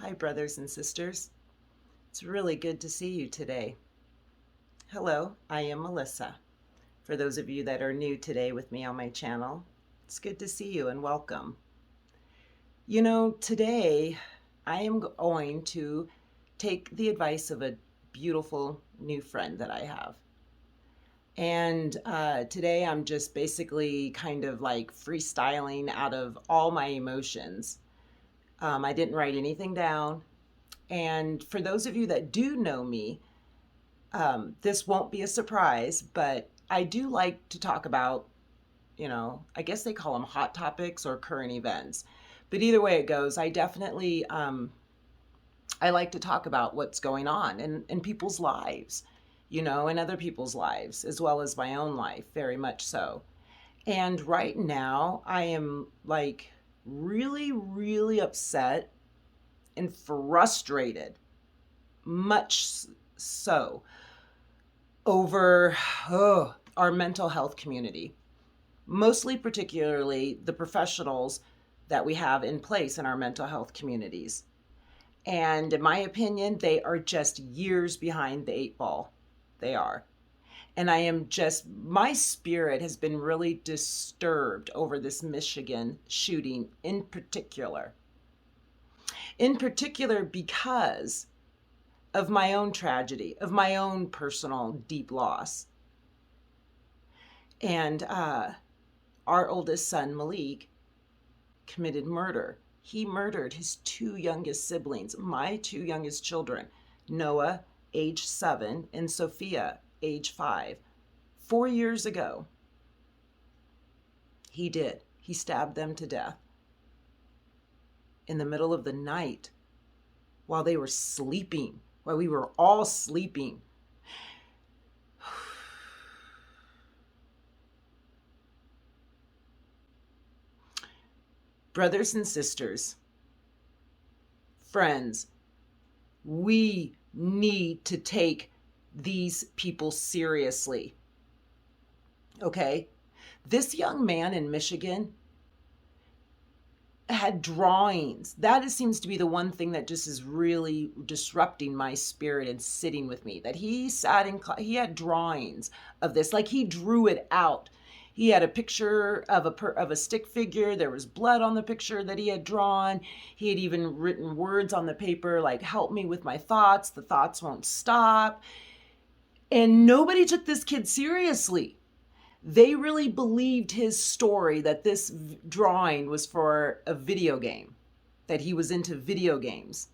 Hi, brothers and sisters. It's really good to see you today. Hello, I am Melissa. For those of you that are new today with me on my channel, it's good to see you and welcome. Today I am going to take the advice of a beautiful new friend that I have. And today I'm just basically kind of like freestyling out of all my emotions. I didn't write anything down. And for those of you that do know me, this won't be a surprise, but I do like to talk about, I guess they call them hot topics or current events. But either way it goes, I definitely, I like to talk about what's going on in people's lives, in other people's lives, as well as my own life, very much so. And right now, I am like really, really upset and frustrated, much so, over our mental health community, mostly particularly the professionals that we have in place in our mental health communities. And in my opinion, they are just years behind the eight ball. They are. And my spirit has been really disturbed over this Michigan shooting in particular. In particular, because of my own tragedy, of my own personal deep loss. And our oldest son, Malik, committed murder. He murdered his two youngest siblings, my two youngest children, Noah, age 7, and Sophia, age 5. 4 years ago, he did. He stabbed them to death in the middle of the night while they were sleeping, while we were all sleeping. Brothers and sisters, friends, we need to take these people seriously. Okay? This young man in Michigan had drawings. That seems to be the one thing that just is really disrupting my spirit and sitting with me. That he sat in class, he had drawings of this, like he drew it out. He had a picture of a stick figure. There was blood on the picture that he had drawn. He had even written words on the paper like, "Help me with my thoughts. The thoughts won't stop." And nobody took this kid seriously. They really believed his story that this drawing was for a video game, that he was into video games.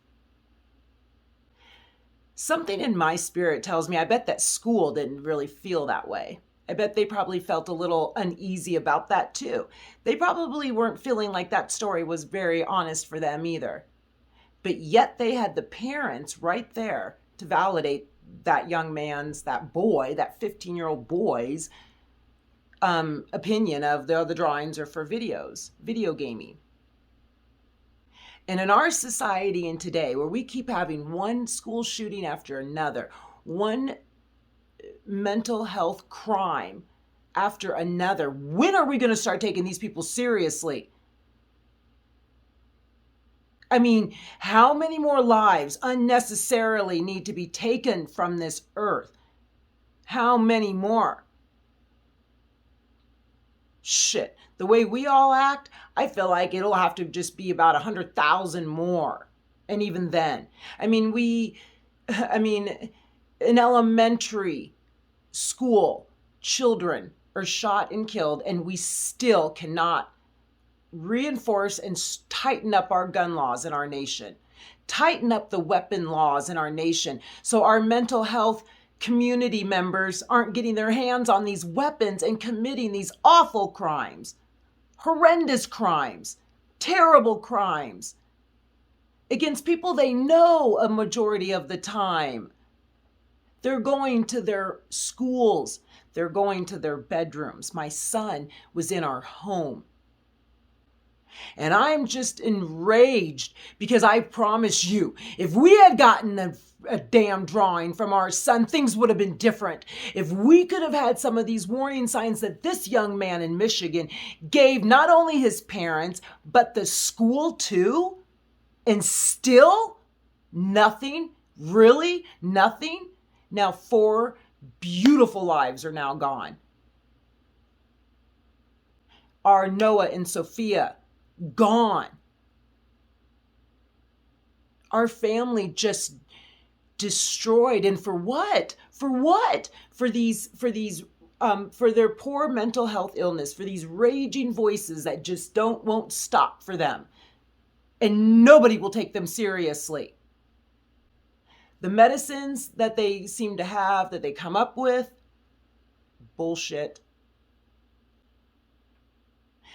Something in my spirit tells me I bet that school didn't really feel that way. I bet they probably felt a little uneasy about that too. They probably weren't feeling like that story was very honest for them either. But yet they had the parents right there to validate that young man's, that 15-year-old boy's opinion of the drawings are for video gaming. And in our society and today, where we keep having one school shooting after another, one mental health crime after another, when are we going to start taking these people seriously? I mean, how many more lives unnecessarily need to be taken from this earth? How many more? Shit, the way we all act, I feel like it'll have to just be about 100,000 more. And even then, in elementary school, children are shot and killed, and we still cannot reinforce and tighten up our gun laws in our nation, tighten up the weapon laws in our nation, so our mental health community members aren't getting their hands on these weapons and committing these awful crimes, horrendous crimes, terrible crimes against people they know a majority of the time. They're going to their schools. They're going to their bedrooms. My son was in our home. And I'm just enraged because I promise you, if we had gotten a damn drawing from our son, things would have been different. If we could have had some of these warning signs that this young man in Michigan gave not only his parents, but the school too, and still Nothing? Really? Nothing? Now 4 beautiful lives are now gone. Our Noah and Sophia, gone. Our family just destroyed. And for what? For what? For their poor mental health illness, for these raging voices that just won't stop for them. And nobody will take them seriously. The medicines that they seem to have, that they come up with, bullshit.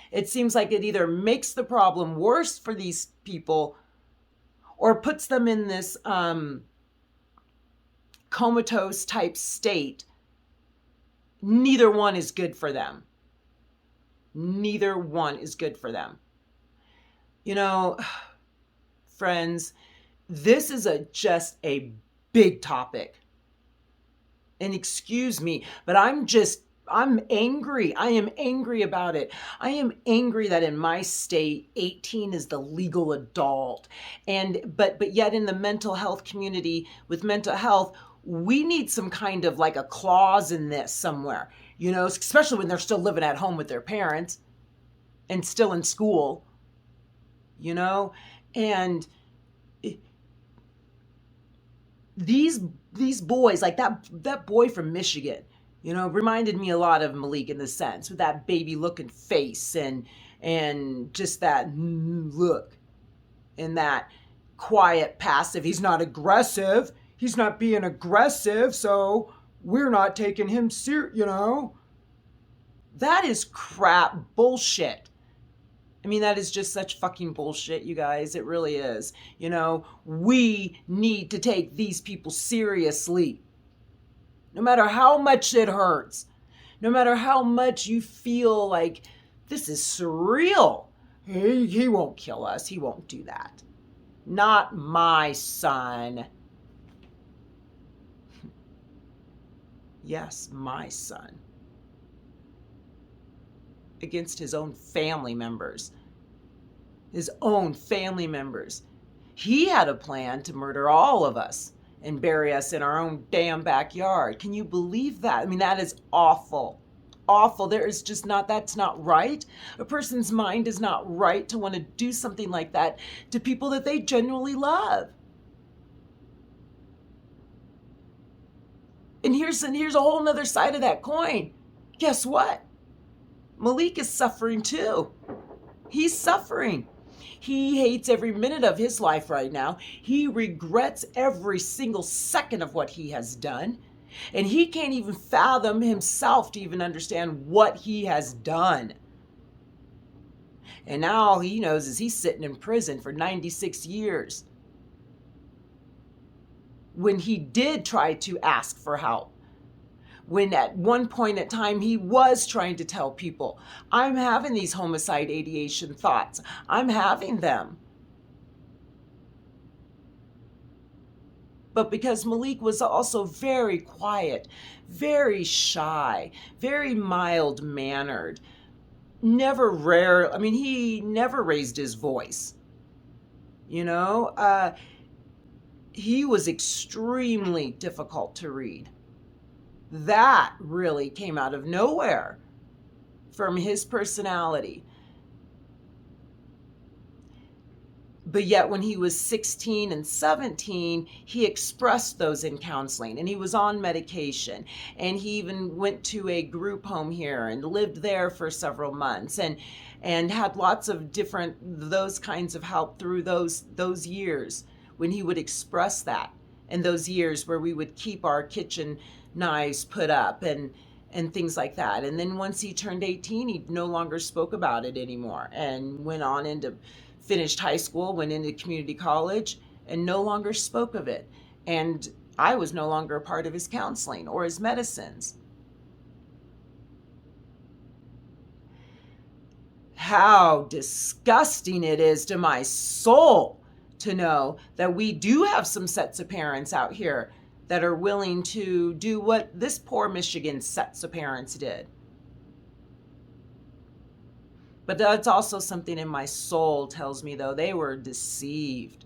It seems like it either makes the problem worse for these people or puts them in this comatose type state. Neither one is good for them. Neither one is good for them. You know, friends, this is just a big topic. And excuse me, but I'm angry. I am angry about it. I am angry that in my state, 18 is the legal adult. But yet in the mental health community with mental health, we need some kind of like a clause in this somewhere, especially when they're still living at home with their parents and still in school, and these boys, like that boy from Michigan, reminded me a lot of Malik in the sense, with that baby looking face and just that look and that quiet passive. He's not aggressive. He's not being aggressive, so we're not taking him serious, That is crap bullshit. I mean, that is just such fucking bullshit, you guys. It really is. We need to take these people seriously. No matter how much it hurts. No matter how much you feel like this is surreal. He won't kill us. He won't do that. Not my son. Yes, my son. Against his own family members. His own family members. He had a plan to murder all of us and bury us in our own damn backyard. Can you believe that? I mean, that is awful. Awful. That's not right. A person's mind is not right to want to do something like that to people that they genuinely love. And here's a whole nother side of that coin. Guess what? Malik is suffering too. He's suffering. He hates every minute of his life right now. He regrets every single second of what he has done. And he can't even fathom himself to even understand what he has done. And now all he knows is he's sitting in prison for 96 years. When he did try to ask for help. When at one point in time he was trying to tell people, I'm having these homicide ideation thoughts. I'm having them. But because Malik was also very quiet, very shy, very mild-mannered, he never raised his voice. He was extremely difficult to read. That really came out of nowhere from his personality. But yet when he was 16 and 17, he expressed those in counseling, and he was on medication, and he even went to a group home here and lived there for several months and had lots of those kinds of help through those years when he would express that, and those years where we would keep our kitchen knives put up and things like that. And then once he turned 18, he no longer spoke about it anymore and went on into finished high school, went into community college, and no longer spoke of it. And I was no longer a part of his counseling or his medicines. How disgusting it is to my soul to know that we do have some sets of parents out here that are willing to do what this poor Michigan sets of parents did. But that's also something in my soul tells me, though, they were deceived.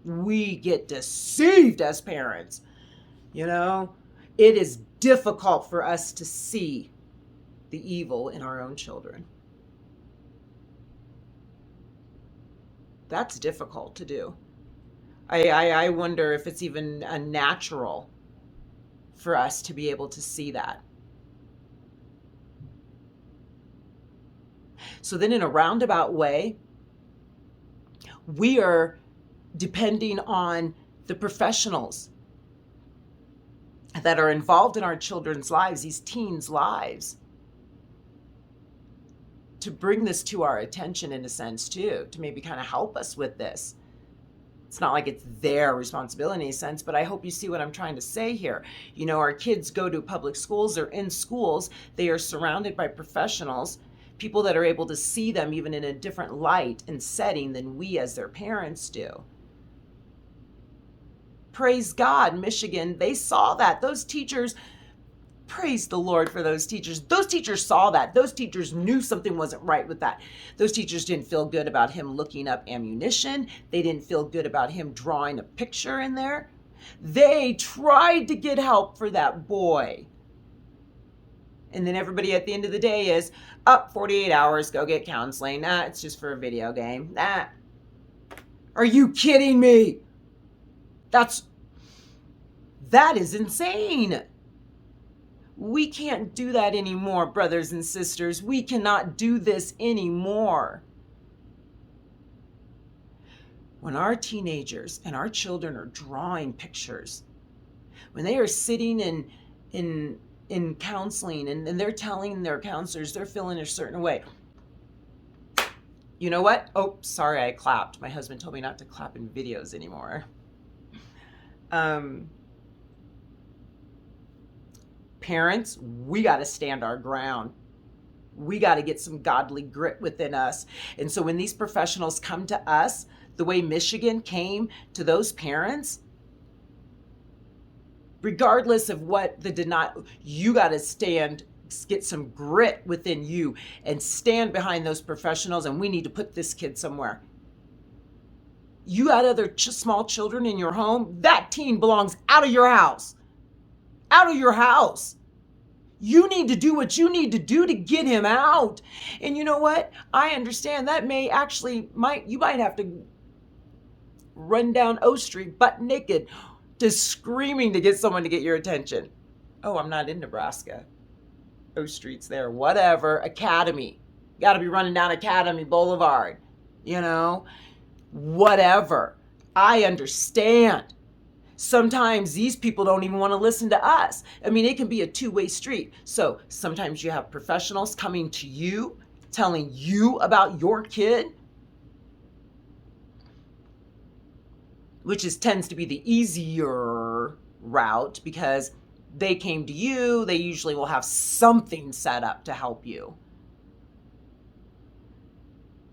We get deceived as parents. You know, it is difficult for us to see the evil in our own children. That's difficult to do. I wonder if it's even natural for us to be able to see that. So then, in a roundabout way, we are depending on the professionals that are involved in our children's lives, these teens' lives, to bring this to our attention in a sense too, to maybe kind of help us with this. It's not like it's their responsibility in a sense, but I hope you see what I'm trying to say here. You know, our kids go to public schools, they're in schools, they are surrounded by professionals, people that are able to see them even in a different light and setting than we as their parents do. Praise God, Michigan, they saw that. Those teachers, praise the Lord for those teachers. Those teachers saw that. Those teachers knew something wasn't right with that. Those teachers didn't feel good about him looking up ammunition. They didn't feel good about him drawing a picture in there. They tried to get help for that boy. And then everybody at the end of the day is, up 48 hours, go get counseling. Nah, it's just for a video game. Nah. Are you kidding me? That is insane. We can't do that anymore, brothers and sisters. We cannot do this anymore. When our teenagers and our children are drawing pictures, when they are sitting in counseling and they're telling their counselors they're feeling a certain way. You know what? Oh, sorry, I clapped. My husband told me not to clap in videos anymore. Parents, we got to stand our ground. We got to get some godly grit within us. And so when these professionals come to us, the way Michigan came to those parents, regardless of what the denial, you got to get some grit within you and stand behind those professionals, and we need to put this kid somewhere. You got other small children in your home, that teen belongs out of your house. Out of your house. You need to do what you need to do to get him out. And you know what? I understand that you might have to run down O Street butt naked, just screaming to get someone to get your attention. Oh, I'm not in Nebraska. O Street's there, whatever. Academy. Got to be running down Academy Boulevard, whatever. I understand. Sometimes these people don't even want to listen to us. I mean, it can be a two-way street. So sometimes you have professionals coming to you, telling you about your kid, which tends to be the easier route because they came to you. They usually will have something set up to help you.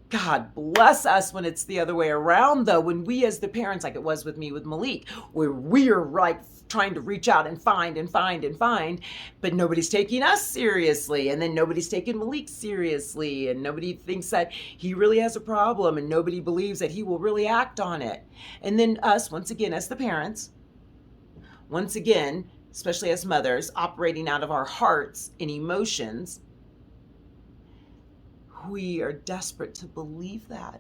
God bless us when it's the other way around, though, when we as the parents, like it was with me with Malik, where we're like trying to reach out and find, but nobody's taking us seriously, and then nobody's taking Malik seriously, and nobody thinks that he really has a problem, and nobody believes that he will really act on it. And then us, once again, as the parents, once again, especially as mothers, operating out of our hearts and emotions, we are desperate to believe that.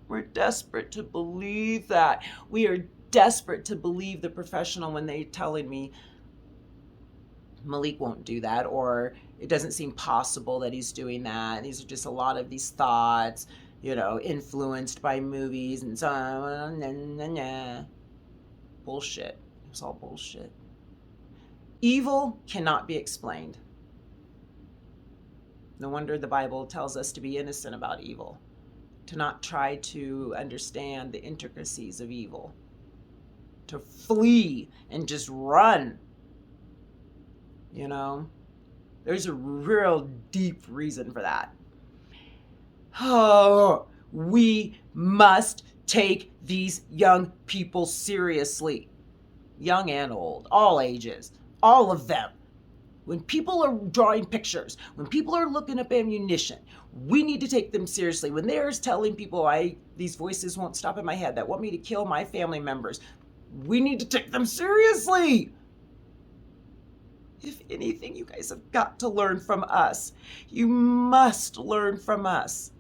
We're desperate to believe that. We are desperate to believe the professional when they're telling me Malik won't do that, or it doesn't seem possible that he's doing that. These are just a lot of these thoughts, influenced by movies and so on. Bullshit. It was all bullshit. Evil cannot be explained. No wonder the Bible tells us to be innocent about evil, to not try to understand the intricacies of evil, to flee and just run. There's a real deep reason for that. Oh, we must take these young people seriously, young and old, all ages, all of them. When people are drawing pictures, when people are looking up ammunition, we need to take them seriously. When they're telling people, these voices won't stop in my head that want me to kill my family members, we need to take them seriously. If anything, you guys have got to learn from us. You must learn from us.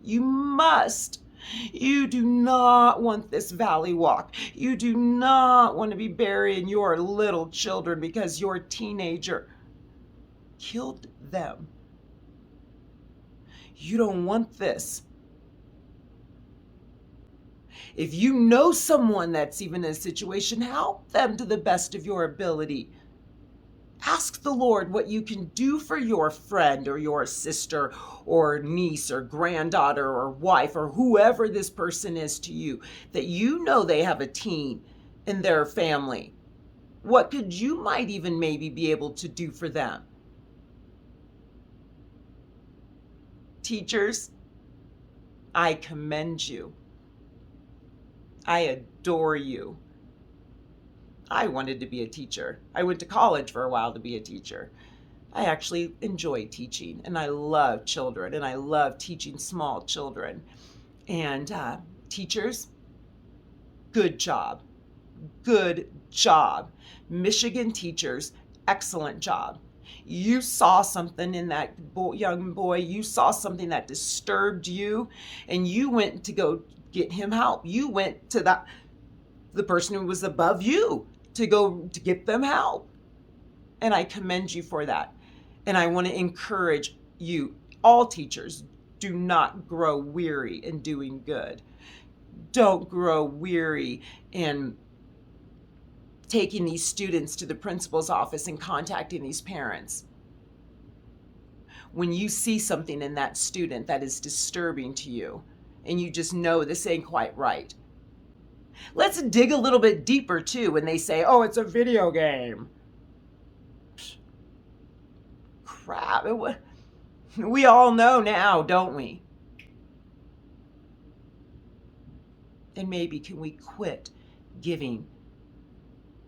You must. You do not want this valley walk. You do not want to be burying your little children because your teenager killed them. You don't want this. If you know someone that's even in a situation, help them to the best of your ability. Ask the Lord what you can do for your friend or your sister or niece or granddaughter or wife or whoever this person is to you, that you know they have a teen in their family. What could you might even maybe be able to do for them? Teachers, I commend you. I adore you. I wanted to be a teacher. I went to college for a while to be a teacher. I actually enjoy teaching, and I love children, and I love teaching small children. And teachers, good job. Good job. Michigan teachers, excellent job. You saw something in that young boy. You saw something that disturbed you, and you went to go get him help. You went to the person who was above you to go to get them help. And I commend you for that. And I want to encourage you, all teachers, do not grow weary in doing good. Don't grow weary in taking these students to the principal's office and contacting these parents. When you see something in that student that is disturbing to you, and you just know this ain't quite right, let's dig a little bit deeper too when they say, oh, it's a video game. Crap. We all know now, don't we? And maybe can we quit giving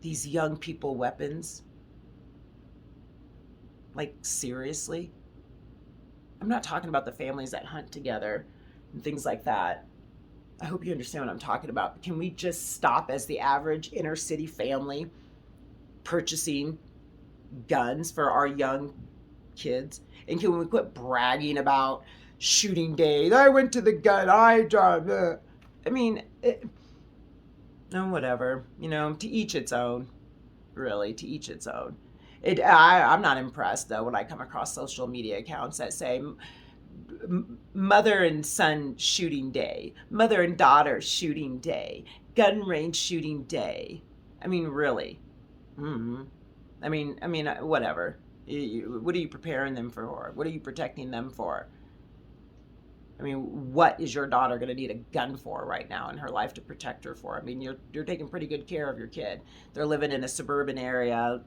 these young people weapons? Like, seriously? I'm not talking about the families that hunt together and things like that. I hope you understand what I'm talking about. Can we just stop as the average inner city family purchasing guns for our young kids? And can we quit bragging about shooting days? I went to the gun, I mean, whatever, to each its own, really, to each its own. I'm not impressed, though, when I come across social media accounts that say mother and son shooting day, mother and daughter shooting day, gun range shooting day. I mean, really. I mean, whatever. What are you preparing them for? What are you protecting them for? I mean, what is your daughter going to need a gun for right now in her life to protect her for? I mean, you're taking pretty good care of your kid. They're living in a suburban area,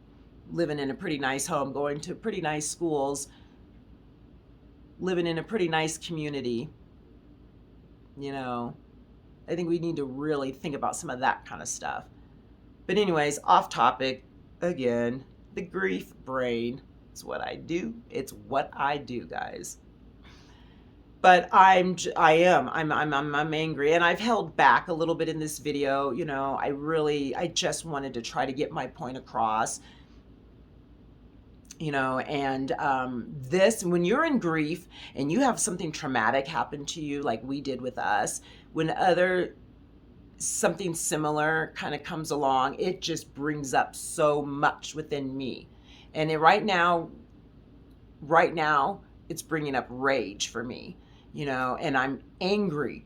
living in a pretty nice home, going to pretty nice schools, living in a pretty nice community. I think we need to really think about some of that kind of stuff. But anyways, off topic again. The grief brain. It's what I do. It's what I do, guys. But I'm angry, and I've held back a little bit in this video. I just wanted to try to get my point across. And when you're in grief and you have something traumatic happen to you, like we did with us, when something similar kind of comes along, it just brings up so much within me. And right now, it's bringing up rage for me, and I'm angry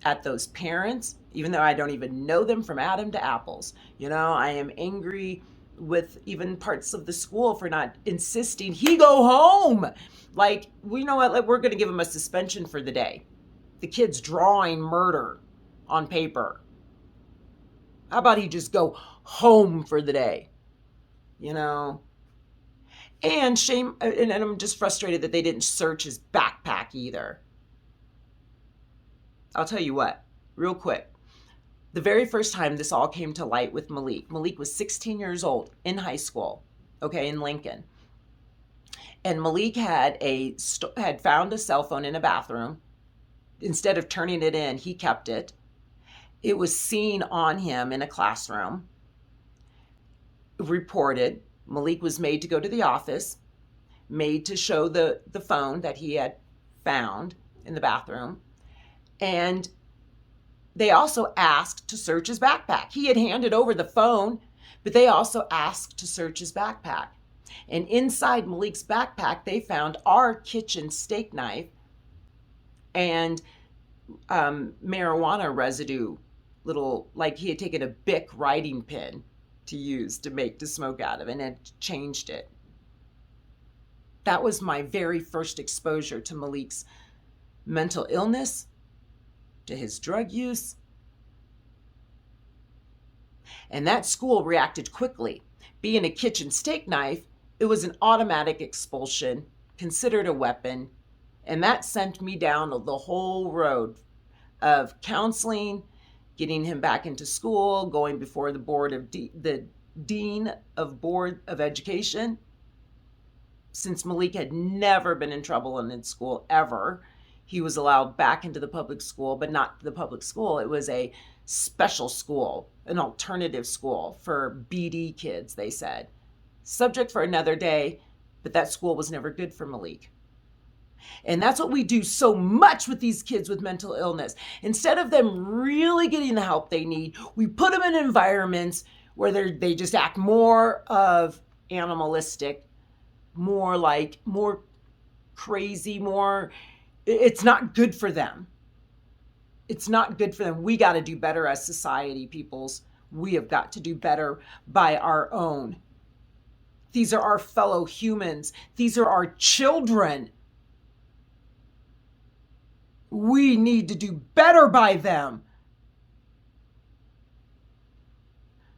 at those parents, even though I don't even know them from Adam to apples. I am angry with even parts of the school for not insisting he go home. Like, you know what, like, we're going to give him a suspension for the day. The kid's drawing murder on paper. How about he just go home for the day? And shame, and I'm just frustrated that they didn't search his backpack either. I'll tell you what, real quick. The very first time this all came to light with Malik was 16 years old in high school. okay, in Lincoln. And Malik had found a cell phone in a bathroom. Instead of turning it in, he kept it. It was seen on him in a classroom. Reported. Malik was made to go to the office, made to show the phone that he had found in the bathroom. And they also asked to search his backpack. He had handed over the phone, but they also asked to search his backpack. And inside Malik's backpack, they found our kitchen steak knife and marijuana residue, little, like he had taken a Bic writing pen to use to smoke out of, and had changed it. That was my very first exposure to Malik's mental illness, to his drug use. And that school reacted quickly. Being a kitchen steak knife, it was an automatic expulsion, considered a weapon, and that sent me down the whole road of counseling, getting him back into school, going before the dean of board of education. Since Malik had never been in trouble in school ever, he was allowed back into the public school, but not the public school. It was a special school, an alternative school for BD kids, they said. Subject for another day, but that school was never good for Malik. And that's what we do so much with these kids with mental illness. Instead of them really getting the help they need, we put them in environments where they just act more of animalistic, more crazy, it's not good for them. It's not good for them. We got to do better as society, peoples. We have got to do better by our own. These are our fellow humans. These are our children. We need to do better by them.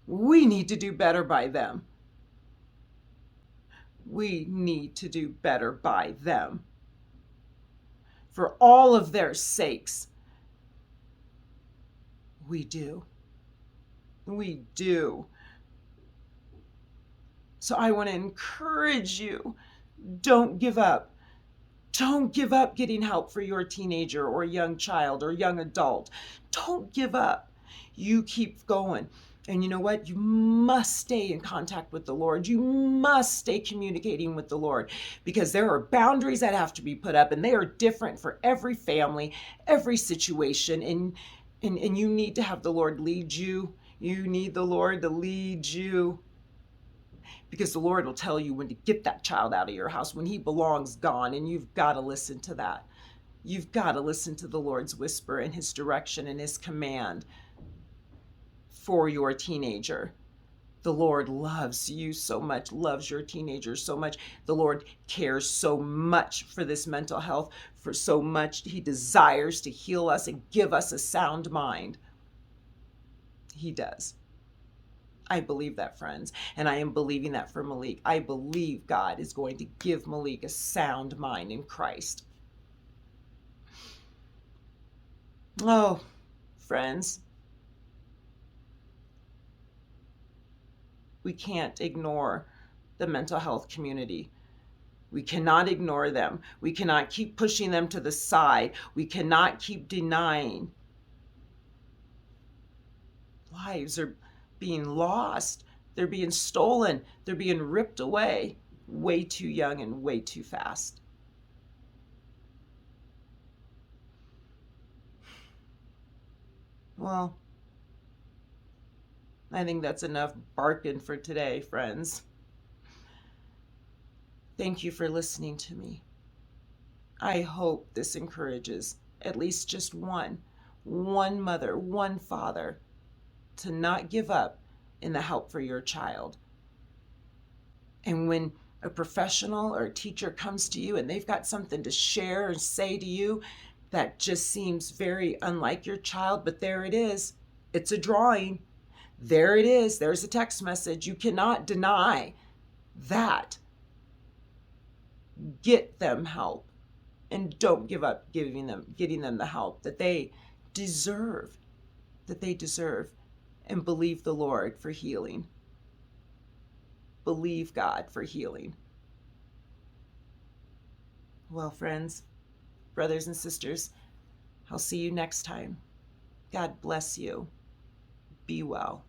We need to do better by them. We need to do better by them. For all of their sakes. We do. We do. So I want to encourage you, don't give up. Don't give up getting help for your teenager or young child or young adult. Don't give up. You keep going. And you know what? You must stay in contact with the Lord. You must stay communicating with the Lord, because there are boundaries that have to be put up, and they are different for every family, every situation. And you need to have the Lord lead you. You need the Lord to lead you. Because the Lord will tell you when to get that child out of your house, when he belongs gone, and you've got to listen to that. You've got to listen to the Lord's whisper and his direction and his command for your teenager. The Lord loves you so much, loves your teenager so much. The Lord cares so much for this mental health, for so much. He desires to heal us and give us a sound mind. He does. I believe that, friends, and I am believing that for Malik. I believe God is going to give Malik a sound mind in Christ. Oh, friends, we can't ignore the mental health community. We cannot ignore them. We cannot keep pushing them to the side. We cannot keep denying. Lives are being lost. They're being stolen. They're being ripped away way too young and way too fast. Well, I think that's enough barking for today, friends. Thank you for listening to me. I hope this encourages at least just one mother, one father, to not give up in the help for your child. And when a professional or a teacher comes to you and they've got something to share and say to you that just seems very unlike your child, but there it is. It's a drawing. There it is. There's a text message. You cannot deny that. Get them help, and don't give up getting them the help that they deserve, and believe the Lord for healing. believe God for healing. Well, friends, brothers and sisters, I'll see you next time. God bless you. Be well.